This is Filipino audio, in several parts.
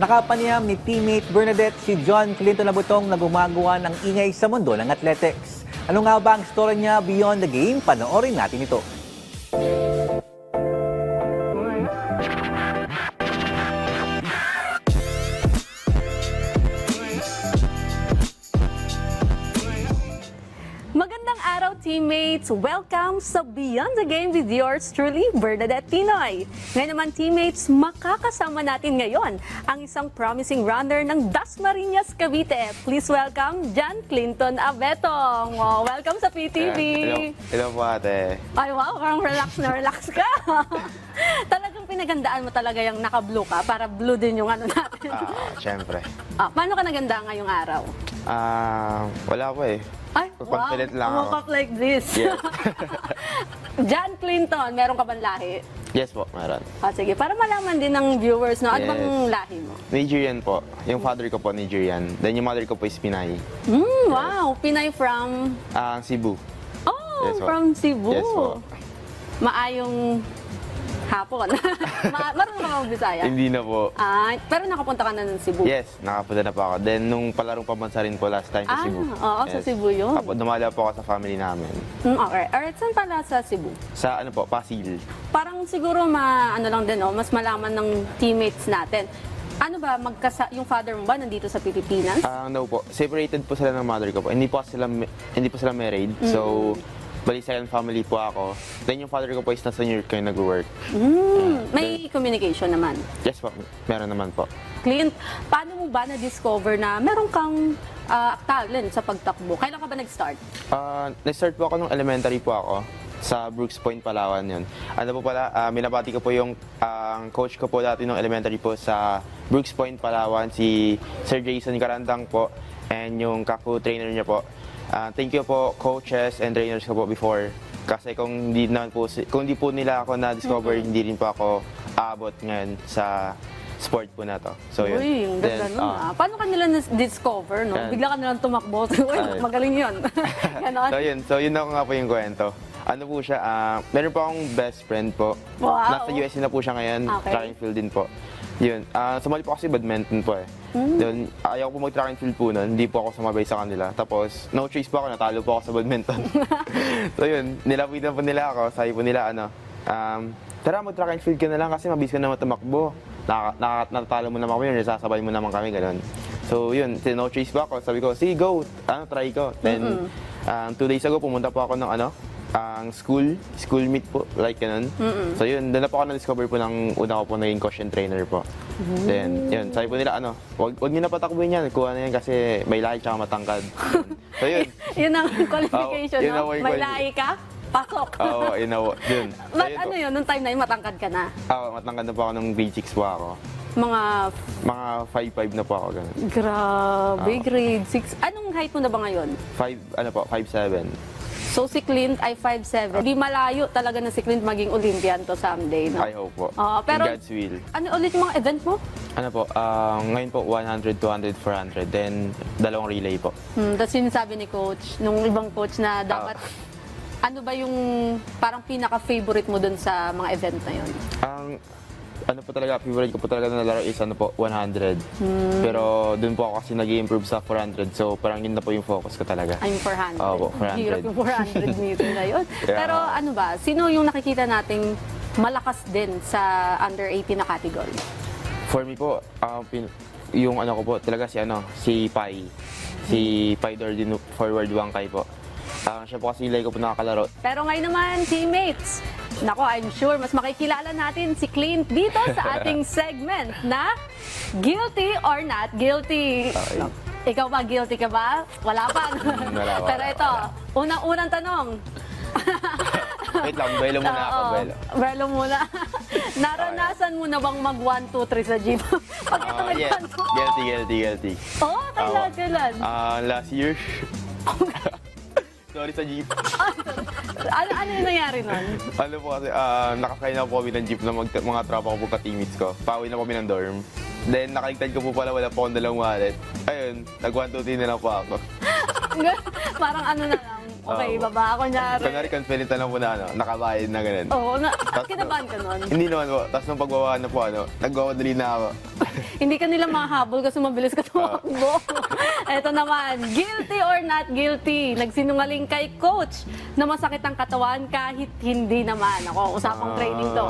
Nakapanayam ni teammate Bernadette si John Clinton Labutong na gumagawa ng ingay sa mundo ng athletics. Ano nga ba ang story niya beyond the game? Panoorin natin ito. Magandang araw, teammates! Welcome sa Beyond the Game with yours truly, Bernadette Tinoy. Ngayon naman, teammates, makakasama natin ngayon ang isang promising runner ng Dasmariñas, Cavite. Please welcome John Clinton Abetong. Oh, welcome sa PTV. Hello po ate. Ay, wow, parang relax na relax ka. Talagang pinagandaan mo talaga yung naka-blue ka para blue din yung ano natin. Siyempre. Paano ka naganda ngayong araw? Wala po eh. Ay, Confident lang woke ako. up like this. Yes. John Clinton, meron ka bang lahi? Yes po, meron. Sige, para malaman din ng viewers, no? Ano Yes. bang lahi mo? Nigerian po. Yung father ko po Nigerian. Then yung mother ko po is Pinay. Wow, Pinay from... Cebu. Oh, Yes, po. from Cebu. Yes po. Maayong hapon. Marunong ka ba mag-Bisaya? Hindi na po. Pero nakapunta ka na ng Cebu? Yes, nakapunta na po ako. Then nung palarong pambansa rin po last time sa Cebu. Oo, sa Cebu yun. Dumala po ako sa family namin. Okay. Alright, saan pala sa Cebu? Sa ano po, Pasil. Parang siguro ano lang din, no? Mas malaman ng teammates natin. Ano ba, yung father mo ba nandito sa Pilipinas? No po. Separated po sila ng mother ko po. Hindi po sila married. So, bali second family po ako. Then yung father ko po is nasa New York kayo nag-work. May communication naman. Yes po, meron naman po. Clint, paano mo ba na-discover na meron kang talent sa pagtakbo? Kailan ka ba nag-start? Nag-start po ako nung elementary po ako sa Brooks Point, Palawan yun. Ano po pala, minabati ko po yung coach ko po dati nung elementary po sa Brooks Point, Palawan, si Sir Jason Carandang po, and yung kaku trainer niya po. Thank you po coaches and trainers ko po before. Kasi kung hindi po nila ako na-discover, hindi rin po ako aabot ngayon sa sport po na to. So yun. Uy, ang ganda Then, nun Paano ka nila na-discover, no? Bigla ka nilang tumakbo. Uy, magaling yun. Ganon. So yun ako nga po yung kwento. Ano po siya, meron po akong best friend po. Wow. Nasa USC na po siya ngayon, Okay. track and field din po. Yun, sumali po kasi badminton po eh. Doon, ayaw ko po mag-track and field po nun, hindi po ako sumabay sa kanila. Tapos, no choice po ako, natalo po ako sa badminton. So yun, nilapitan po nila ako, sabi po nila tara mag-track and field ka na lang kasi mabilis ka naman tumakbo. Natatalo mo naman kami yun, sasabay mo naman kami, gano'n. So yun, no choice po ako, sabi ko, sige go, try ko. Then, 2 days ago, pumunta po ako ng ang school meet po, like ganun. So yun, doon na po ako na-discover po ng una ko po naging coach and trainer po. Then, yun, sabi po nila, wag niyo na patakbuhin yan, kuha na yan kasi may lahi tsaka matangkad. So yun. Yun ang qualification, Yun no? ang May lahi ka, pasok. Oo, yun. But ano yun, nung time na yun, matangkad ka na? Matangkad na po ako nung grade 6 po ako. Mga 5'5" na po ako, ganun. grabe, grade 6. Anong height mo na ba ngayon? 5'7". So si Clint ay 5'7". Di malayo talaga na si Clint maging Olympian to someday, no? I hope po. Pero In God's will. ano ulit yung mga event mo? Ano po, ngayon po 100, 200, 400, then 2 relay po. Tapos sinasabi ni coach, nung ibang coach na dapat, ano ba yung parang pinaka-favorite mo dun sa mga event na yun? Ano po talaga, favorite ko po talaga na laro is 100. Pero dun po ako kasi nag-improve sa 400. So parang yun na po yung focus ko talaga. Ay, yung 400. Opo, 400. Hirap yung 400 meter na yun. Yeah. Pero ano ba, sino yung nakikita nating malakas din sa under 18 na category? For me po, yung ano ko po talaga si Pai. Si Pai Dordino, forward Wangkay po. Siya po kasi ilay ko po nakakalaro. Pero ngayon naman, teammates, nako, I'm sure mas makikilala natin si Clint dito sa ating segment na Guilty or Not Guilty. Ikaw ba, guilty ka ba? Wala pa. Wala. Pero ito, unang-unang tanong. Wait lang, belo muna ako, Oo, belo. belo muna. Naranasan mo na bang mag 1, 2, 3 sa jeep? Pag ito may Yes, 1, 2. guilty. Oo, kailan? Last year. Sorry sa jeep. Ano yung nangyari nun? Ano po kasi, nakasakay na po kami ng jeep ng mga tropa ko po ka-teammates ko. Pauwi na kami ng dorm. Then, nakaligtad ko po pala, wala po akong dalang wallet. Ayun, nag-1, 2, 3 na lang po ako. Parang ano na lang, okay, baba ako nyari. Kunwari, confident na lang po na nakabayad na ganun. Oo, kinabahan ka nun. Hindi naman po. Tapos nung pagbabaan na po, nagwawadali na ako. Hindi ka nila mahabol kasi mabilis ka tumakbo. Ito naman, guilty or not guilty? Nagsinungaling kay coach na masakit ang katawan kahit hindi naman. Ako, usapang training to.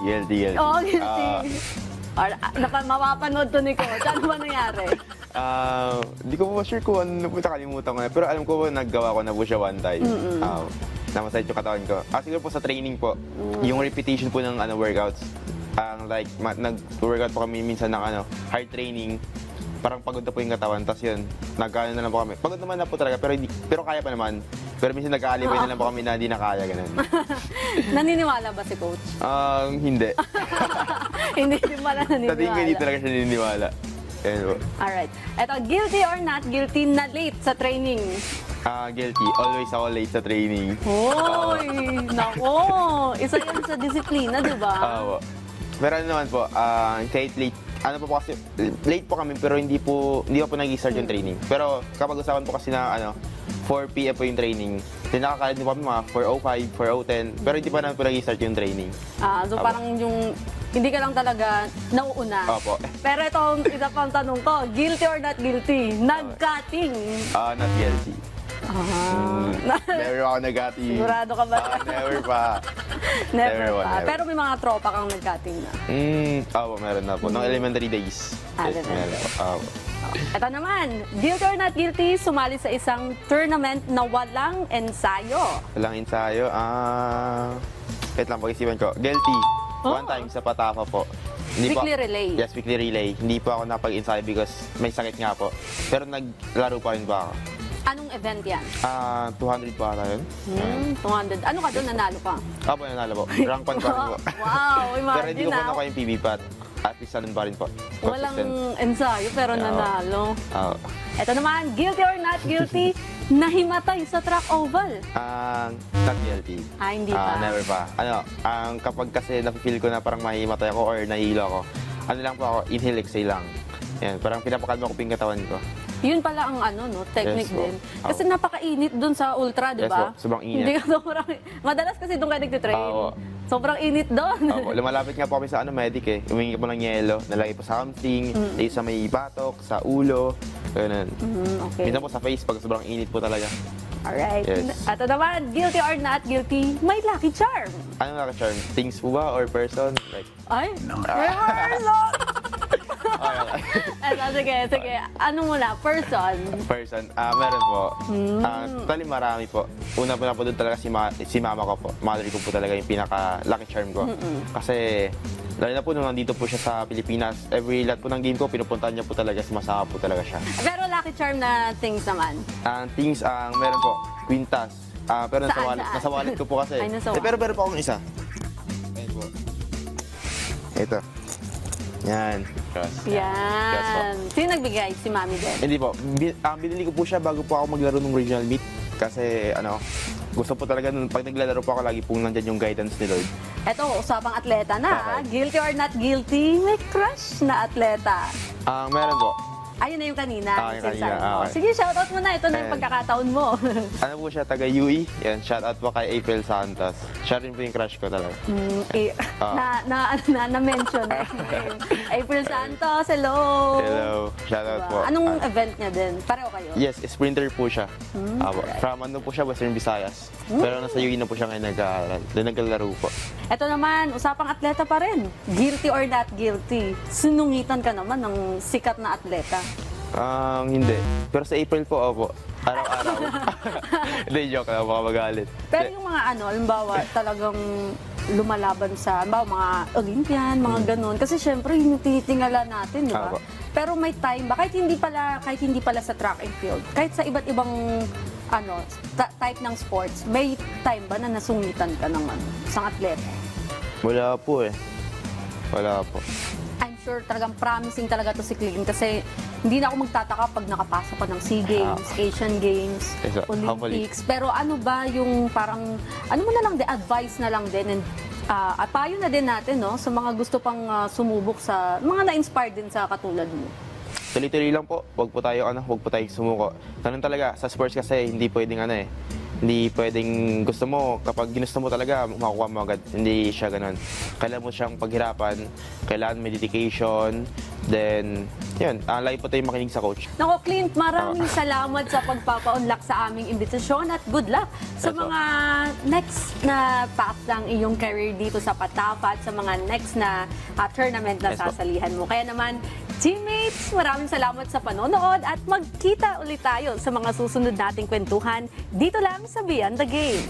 Guilty. Oo, guilty. Mapapanood to ni coach. Ano ba nangyari? Hindi ko po sure kung ano po nakalimutan ko na. Pero alam ko po, naggawa ko na po siya one time. Namasakit yung katawan ko. Siguro po sa training po, yung repetition po ng workouts. Nag-workout po kami minsan ng hard training. Parang pagod na po yung katawan. Tapos yun, nagkano na lang po kami. Pagod naman na po talaga, pero kaya pa naman. Pero minsan nag-aalibay na lang po kami na hindi na kaya, ganun. Naniniwala ba si coach? Hindi. Hindi din pala Sa tingin ko, hindi naniniwala. talaga siya naniniwala. Ayun po. Alright. Ito, guilty or not guilty na late sa training? Guilty. Always ako late sa training. Hoy! Nako! Isa yan sa disiplina, di ba? Po. Pero ano naman po, kahit late, kasi, late po kami pero hindi pa po nag-start yung training. Pero kapag usapan po kasi na 4 p.m. po yung training, then nakakalit po kami mga 4:05, 4:10, pero hindi pa naman po nag-start yung training. So parang yung hindi ka lang talaga nauuna. Opo. Pero itong isa pang tanong ko, guilty or not guilty? Nag-cutting. Not guilty. Never ako nag-cutting. Sigurado ka ba? Never pa. Never Never. pa. Pero may mga tropa kang nag-cutting na. Meron na po. Nung elementary days. Yes, meron po. Ito naman, guilty or not guilty, sumali sa isang tournament na walang ensayo. Walang ensayo. Wait lang, pag-isipan ko. Guilty. One time sa Patafa po. Weekly relay. Yes, weekly relay. Hindi po ako napag-ensayo because may sakit nga po. Pero naglaro pa rin ba ako? Anong event yan? 200 pa ata yun. 200. Ano ka doon? Nanalo ka? Opo, nanalo po. Rank 1 pa rin po. Wow, Pero hindi ko imagine po nakuha yung PB pat. At least ganun pa rin po. Walang Consistent. ensayo pero Oo. nanalo. Oo. Ito naman, guilty or not guilty, nahimatay sa track oval. Not guilty. Hindi pa. Never pa. Kapag kasi na-feel ko na parang mahimatay ako or nahihilo ako, lang po ako, inhale, exhale lang. Yan, parang pinapakalma ko po yung katawan ko. Yun pala ang technique Yes, po. din. Kasi napakainit dun sa ultra, di Yes, ba? po. Sobrang init. Hindi ka sobrang... Madalas kasi doon kayo nagtitrain. Oo. Sobrang init doon. Opo, lumalapit nga po kami sa medic eh. Humingi po ng yelo, nalagay po sa something, lagay sa may batok, sa ulo, ganun. Okay. Minsan po sa face pag sobrang init po talaga. Alright. Yes. Ito naman, guilty or not guilty, may lucky charm. Ano naka-charm? Things po ba or person? Like, Ay, reversal! okay. Sige. Ano muna? Person. Person, meron po. Totally marami po. Una po doon talaga si mama ko po. Mother ko po talaga yung pinaka-lucky charm ko. Kasi, lalo na po nung nandito po siya sa Pilipinas, every lahat po ng game ko, pinupuntahan niya po talaga, sumasama po talaga siya. Pero lucky charm na things naman. Things, meron po, quintas. Pero Saan? nasa wallet ko po kasi. Ay, nasa Pero meron po akong isa. Ayun po. Ito. Yan. Cross. Cross po. Yan. Sino nagbigay? Si Mami din. Hindi po. Binili ko po siya bago po ako maglaro ng regional meet. Kasi gusto po talaga nun, pag naglalaro po ako, lagi pong nandyan yung guidance ni Lord. Eto, usapang atleta na. Okay. Guilty or not guilty, may crush na atleta. Meron po. Ayun na yung kanina. Yung sinasabi kanina, mo. okay. Sige, shoutout mo na. Ito na yung Ayan. pagkakataon mo. Ano po siya, taga UE. Yan, shout out po kay April Santos. Siya rin po yung crush ko talaga. Na-mention. April Santos, hello. Hello. Shout out po. Anong event niya din? Pareho kayo? Yes, sprinter po siya. From po siya, Western Visayas. Pero nasa UE na po siya ngayon nag-aaral. Doon naglalaro po. Ito naman, usapang atleta pa rin. Guilty or not guilty? Sinungitan ka naman ng sikat na atleta. Hindi. Pero sa April po, opo. Araw-araw. Hindi, joke lang. Baka magalit. Pero yung mga halimbawa, talagang lumalaban sa, mga Olympian, mga ganun. Kasi syempre, yun yung tinitingala natin, di ba? Apo. Pero may time ba, kahit hindi pala sa track and field, kahit sa iba't ibang type ng sports, may time ba na nasungitan ka ng isang atleta? Wala po eh. Wala po. I'm sure talagang promising talaga to si Clean kasi hindi na ako magtataka pag nakapasok ka ng SEA Games, Asian Games, Exact. Olympics. Pero ano ba yung parang, ano mo na lang, advice na lang din and at payo na din natin sa mga gusto pang sumubok sa, mga na-inspired din sa katulad mo. Tuloy-tuloy lang po. Huwag po tayo sumuko. Ganun talaga, sa sports kasi hindi pwedeng Hindi pwedeng gusto mo, kapag ginusto mo talaga, makukuha mo agad. Hindi siya ganun. Kailangan mo siyang paghirapan, kailangan may dedication, then, yun, lagi po tayong makinig sa coach. Nako, Clint, maraming salamat sa pagpapaunlak sa aming imbitasyon at good luck sa Ito. mga next na path ng iyong career dito sa Patapa at sa mga next na tournament na Yes po. sasalihan mo. Kaya naman, teammates, maraming salamat sa panonood at magkita ulit tayo sa mga susunod nating kwentuhan dito lang sa Beyond the Game.